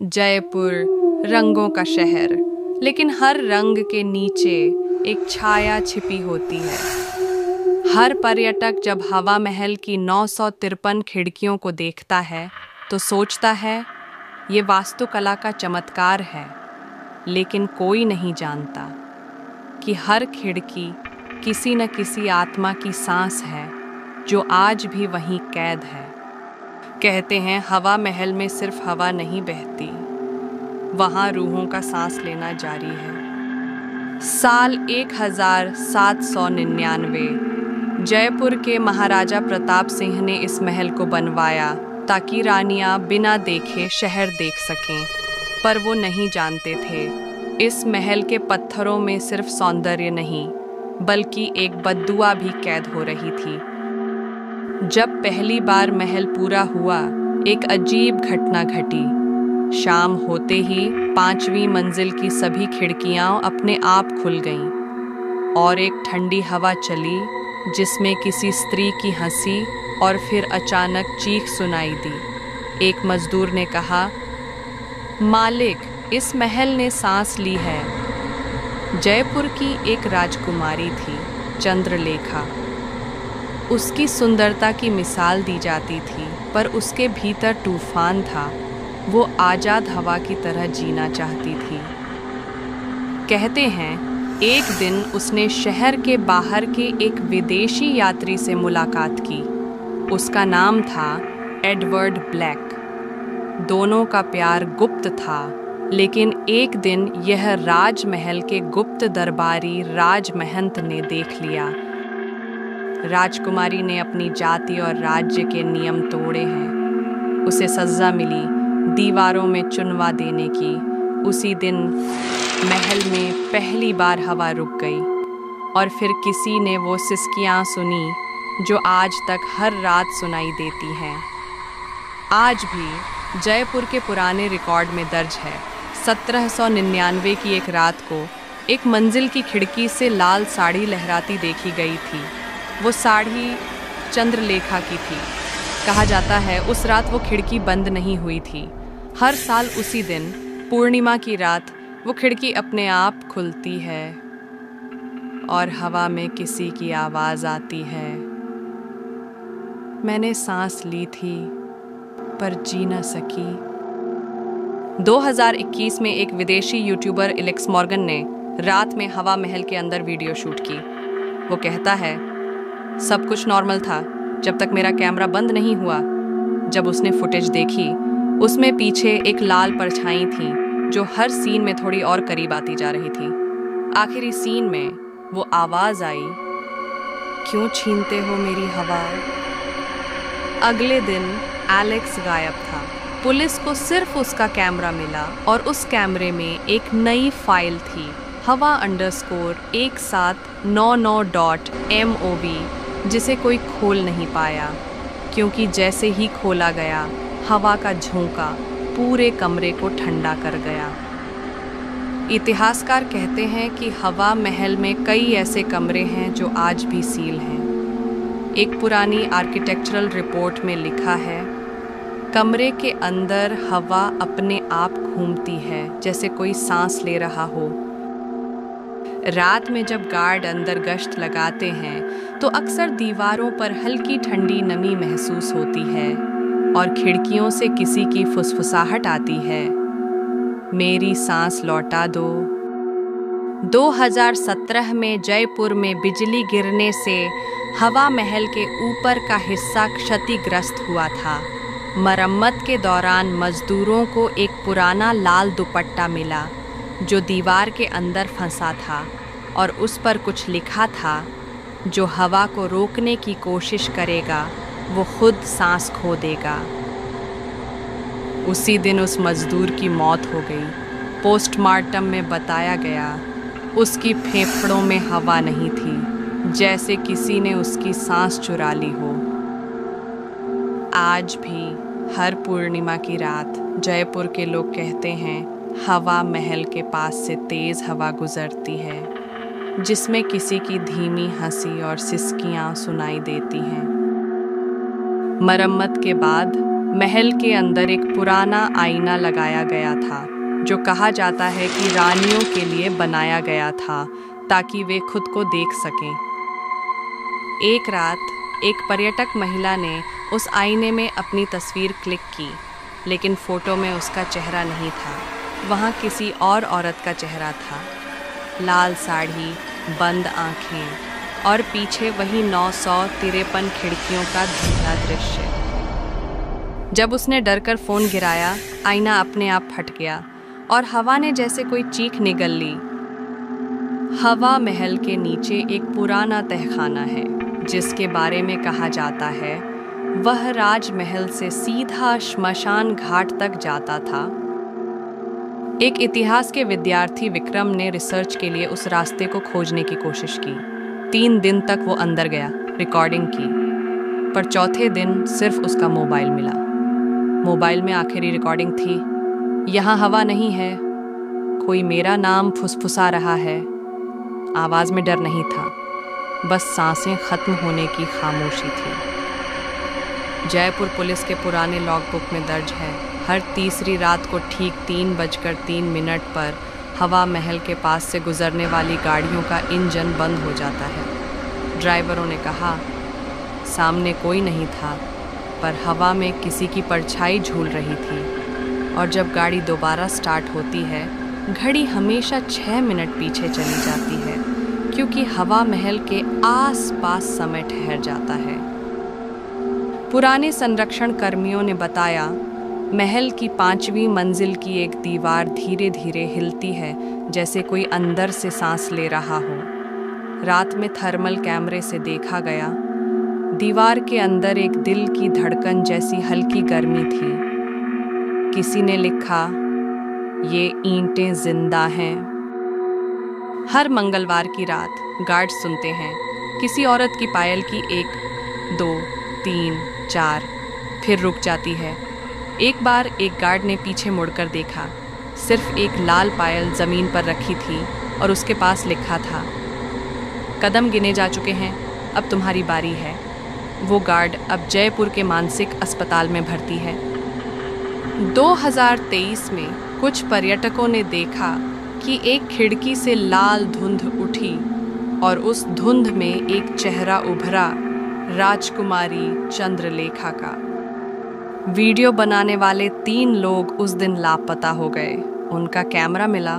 जयपुर रंगों का शहर, लेकिन हर रंग के नीचे एक छाया छिपी होती है। हर पर्यटक जब हवा महल की 953 खिड़कियों को देखता है तो सोचता है ये वास्तुकला का चमत्कार है, लेकिन कोई नहीं जानता कि हर खिड़की किसी न किसी आत्मा की सांस है जो आज भी वहीं कैद है। कहते हैं हवा महल में सिर्फ हवा नहीं बहती, वहाँ रूहों का सांस लेना जारी है। साल 1799 जयपुर के महाराजा प्रताप सिंह ने इस महल को बनवाया ताकि रानियां बिना देखे शहर देख सकें, पर वो नहीं जानते थे इस महल के पत्थरों में सिर्फ सौंदर्य नहीं बल्कि एक बद्दुआ भी कैद हो रही थी। जब पहली बार महल पूरा हुआ, एक अजीब घटना घटी। शाम होते ही 5वीं मंजिल की सभी खिड़कियां अपने आप खुल गईं और एक ठंडी हवा चली जिसमें किसी स्त्री की हंसी और फिर अचानक चीख सुनाई दी। एक मजदूर ने कहा, मालिक, इस महल ने सांस ली है। जयपुर की एक राजकुमारी थी, चंद्रलेखा। उसकी सुंदरता की मिसाल दी जाती थी, पर उसके भीतर तूफान था। वो आज़ाद हवा की तरह जीना चाहती थी। कहते हैं एक दिन उसने शहर के बाहर के एक विदेशी यात्री से मुलाकात की। उसका नाम था एडवर्ड ब्लैक। दोनों का प्यार गुप्त था, लेकिन एक दिन यह राजमहल के गुप्त दरबारी राजमहंत ने देख लिया। राजकुमारी ने अपनी जाति और राज्य के नियम तोड़े हैं। उसे सज़ा मिली दीवारों में चुनवा देने की। उसी दिन महल में पहली बार हवा रुक गई और फिर किसी ने वो सिसकियाँ सुनी जो आज तक हर रात सुनाई देती हैं। आज भी जयपुर के पुराने रिकॉर्ड में दर्ज है 1799 की एक रात को एक मंजिल की खिड़की से लाल साड़ी लहराती देखी गई थी। वो साड़ी चंद्रलेखा की थी। कहा जाता है उस रात वो खिड़की बंद नहीं हुई थी। हर साल उसी दिन पूर्णिमा की रात वो खिड़की अपने आप खुलती है और हवा में किसी की आवाज़ आती है। मैंने सांस ली थी पर जी न सकी। 2021 में एक विदेशी यूट्यूबर एलेक्स मॉर्गन ने रात में हवा महल के अंदर वीडियो शूट की। वो कहता है, सब कुछ नॉर्मल था जब तक मेरा कैमरा बंद नहीं हुआ। जब उसने फुटेज देखी, उसमें पीछे एक लाल परछाई थी जो हर सीन में थोड़ी और करीब आती जा रही थी। आखिरी सीन में वो आवाज़ आई, क्यों छीनते हो मेरी हवा। अगले दिन एलेक्स गायब था। पुलिस को सिर्फ उसका कैमरा मिला और उस कैमरे में एक नई फाइल थी, hava_1799.mov, जिसे कोई खोल नहीं पाया, क्योंकि जैसे ही खोला गया हवा का झोंका पूरे कमरे को ठंडा कर गया। इतिहासकार कहते हैं कि हवा महल में कई ऐसे कमरे हैं जो आज भी सील हैं। एक पुरानी आर्किटेक्चरल रिपोर्ट में लिखा है, कमरे के अंदर हवा अपने आप घूमती है जैसे कोई सांस ले रहा हो। रात में जब गार्ड अंदर गश्त लगाते हैं तो अक्सर दीवारों पर हल्की ठंडी नमी महसूस होती है और खिड़कियों से किसी की फुसफुसाहट आती है, मेरी सांस लौटा दो। 2017 में जयपुर में बिजली गिरने से हवा महल के ऊपर का हिस्सा क्षतिग्रस्त हुआ था। मरम्मत के दौरान मजदूरों को एक पुराना लाल दुपट्टा मिला जो दीवार के अंदर फंसा था और उस पर कुछ लिखा था, जो हवा को रोकने की कोशिश करेगा वो खुद सांस खो देगा। उसी दिन उस मजदूर की मौत हो गई। पोस्टमार्टम में बताया गया उसकी फेफड़ों में हवा नहीं थी, जैसे किसी ने उसकी सांस चुरा ली हो। आज भी हर पूर्णिमा की रात जयपुर के लोग कहते हैं हवा महल के पास से तेज़ हवा गुजरती है, जिसमें किसी की धीमी हंसी और सिसकियां सुनाई देती हैं। मरम्मत के बाद महल के अंदर एक पुराना आईना लगाया गया था, जो कहा जाता है कि रानियों के लिए बनाया गया था ताकि वे खुद को देख सकें। एक रात एक पर्यटक महिला ने उस आईने में अपनी तस्वीर क्लिक की, लेकिन फोटो में उसका चेहरा नहीं था। वहाँ किसी और औरत का चेहरा था। लाल साड़ी, बंद आंखें और पीछे वही 953 खिड़कियों का धुंधला दृश्य। जब उसने डरकर फोन गिराया, आईना अपने आप फट गया और हवा ने जैसे कोई चीख निगल ली। हवा महल के नीचे एक पुराना तहखाना है, जिसके बारे में कहा जाता है वह राजमहल से सीधा श्मशान घाट तक जाता था। एक इतिहास के विद्यार्थी विक्रम ने रिसर्च के लिए उस रास्ते को खोजने की कोशिश की। 3 दिन तक वो अंदर गया, रिकॉर्डिंग की, पर चौथे दिन सिर्फ उसका मोबाइल मिला। मोबाइल में आखिरी रिकॉर्डिंग थी, यहाँ हवा नहीं है, कोई मेरा नाम फुसफुसा रहा है। आवाज़ में डर नहीं था, बस सांसें खत्म होने की खामोशी थी। जयपुर पुलिस के पुराने लॉगबुक में दर्ज है, हर तीसरी रात को ठीक 3:03 पर हवा महल के पास से गुजरने वाली गाड़ियों का इंजन बंद हो जाता है। ड्राइवरों ने कहा सामने कोई नहीं था, पर हवा में किसी की परछाई झूल रही थी। और जब गाड़ी दोबारा स्टार्ट होती है, घड़ी हमेशा 6 मिनट पीछे चली जाती है, क्योंकि हवा महल के आसपास समय ठहर जाता है। पुराने संरक्षण कर्मियों ने बताया, महल की 5वीं मंजिल की एक दीवार धीरे धीरे हिलती है, जैसे कोई अंदर से सांस ले रहा हो। रात में थर्मल कैमरे से देखा गया, दीवार के अंदर एक दिल की धड़कन जैसी हल्की गर्मी थी। किसी ने लिखा, ये ईंटें जिंदा हैं। हर मंगलवार की रात गार्ड सुनते हैं किसी औरत की पायल की 1, 2, 3, 4 फिर रुक जाती है। एक बार एक गार्ड ने पीछे मुड़कर देखा, सिर्फ एक लाल पायल जमीन पर रखी थी और उसके पास लिखा था, कदम गिने जा चुके हैं, अब तुम्हारी बारी है। वो गार्ड अब जयपुर के मानसिक अस्पताल में भर्ती है। 2023 में कुछ पर्यटकों ने देखा कि एक खिड़की से लाल धुंध उठी और उस धुंध में एक चेहरा उभरा, राजकुमारी चंद्रलेखा का। वीडियो बनाने वाले 3 लोग उस दिन लापता हो गए। उनका कैमरा मिला,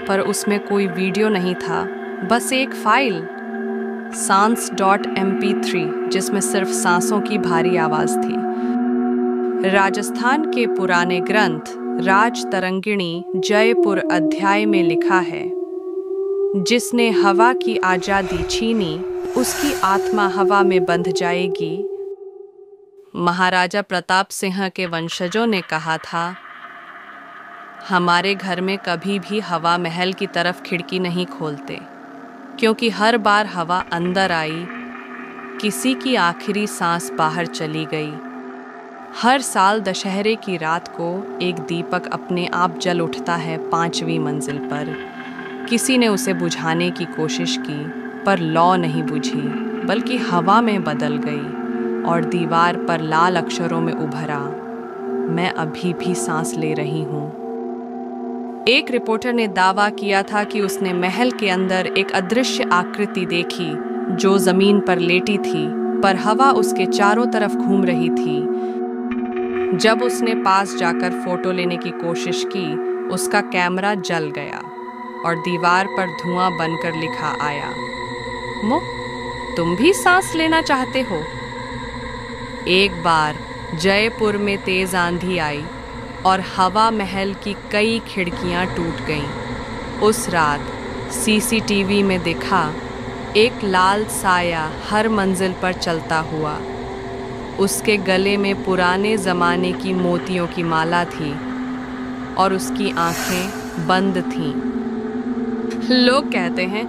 पर उसमें कोई वीडियो नहीं था, बस एक फाइल सांस.mp3, जिसमें सिर्फ सांसों की भारी आवाज थी। राजस्थान के पुराने ग्रंथ राजतरंगिणी जयपुर अध्याय में लिखा है, जिसने हवा की आजादी छीनी, उसकी आत्मा हवा में बंध जाएगी। महाराजा प्रताप सिंह के वंशजों ने कहा था, हमारे घर में कभी भी हवा महल की तरफ खिड़की नहीं खोलते, क्योंकि हर बार हवा अंदर आई, किसी की आखिरी सांस बाहर चली गई। हर साल दशहरे की रात को एक दीपक अपने आप जल उठता है 5वीं मंजिल पर। किसी ने उसे बुझाने की कोशिश की, पर लौ नहीं बुझी, बल्कि हवा में बदल गई और दीवार पर लाल अक्षरों में उभरा, मैं अभी भी सांस ले रही हूँ। एक रिपोर्टर ने दावा किया था कि उसने महल के अंदर एक अदृश्य आकृति देखी, जो जमीन पर लेटी थी, पर हवा उसके चारों तरफ घूम रही थी। जब उसने पास जाकर फोटो लेने की कोशिश की, उसका कैमरा जल गया और दीवार पर धुआं बनकर लिखा आया, मो, तुम भी सांस लेना चाहते हो? एक बार जयपुर में तेज आंधी आई और हवा महल की कई खिड़कियां टूट गईं। उस रात सीसीटीवी में दिखा एक लाल साया हर मंजिल पर चलता हुआ। उसके गले में पुराने ज़माने की मोतियों की माला थी और उसकी आंखें बंद थीं। लोग कहते हैं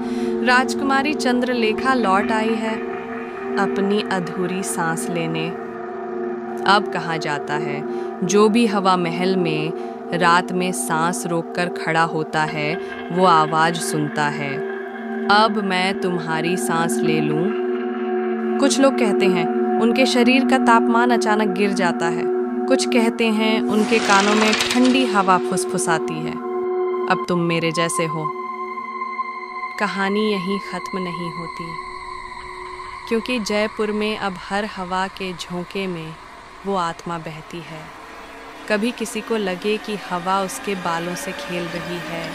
राजकुमारी चंद्रलेखा लौट आई है अपनी अधूरी सांस लेने। अब कहा जाता है, जो भी हवा महल में रात में सांस रोककर खड़ा होता है, वो आवाज़ सुनता है, अब मैं तुम्हारी सांस ले लूं। कुछ लोग कहते हैं उनके शरीर का तापमान अचानक गिर जाता है, कुछ कहते हैं उनके कानों में ठंडी हवा फुसफुसाती है, अब तुम मेरे जैसे हो। कहानी यहीं ख़त्म नहीं होती, क्योंकि जयपुर में अब हर हवा के झोंके में वो आत्मा बहती है। कभी किसी को लगे कि हवा उसके बालों से खेल रही है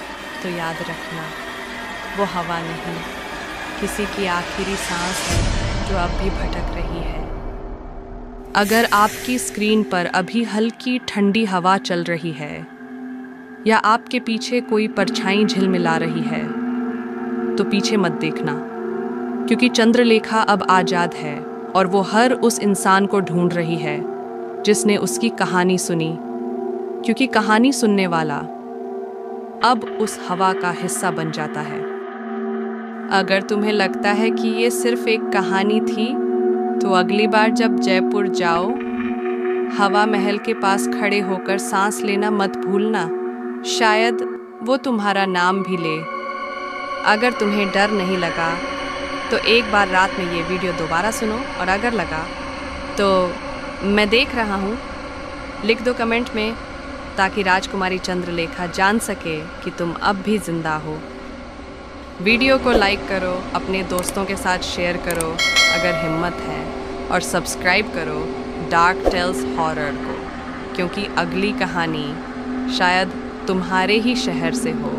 तो याद रखना, वो हवा नहीं, किसी की आखिरी सांस है जो अब भी भटक रही है। अगर आपकी स्क्रीन पर अभी हल्की ठंडी हवा चल रही है या आपके पीछे कोई परछाई झिलमिला रही है तो पीछे मत देखना, क्योंकि चंद्रलेखा अब आज़ाद है और वो हर उस इंसान को ढूंढ रही है जिसने उसकी कहानी सुनी, क्योंकि कहानी सुनने वाला अब उस हवा का हिस्सा बन जाता है। अगर तुम्हें लगता है कि ये सिर्फ एक कहानी थी, तो अगली बार जब जयपुर जाओ, हवा महल के पास खड़े होकर सांस लेना मत भूलना, शायद वो तुम्हारा नाम भी ले। अगर तुम्हें डर नहीं लगा तो एक बार रात में ये वीडियो दोबारा सुनो, और अगर लगा तो मैं देख रहा हूँ लिख दो कमेंट में, ताकि राजकुमारी चंद्रलेखा जान सके कि तुम अब भी जिंदा हो। वीडियो को लाइक करो, अपने दोस्तों के साथ शेयर करो अगर हिम्मत है, और सब्सक्राइब करो डार्क टेल्स हॉरर को, क्योंकि अगली कहानी शायद तुम्हारे ही शहर से हो।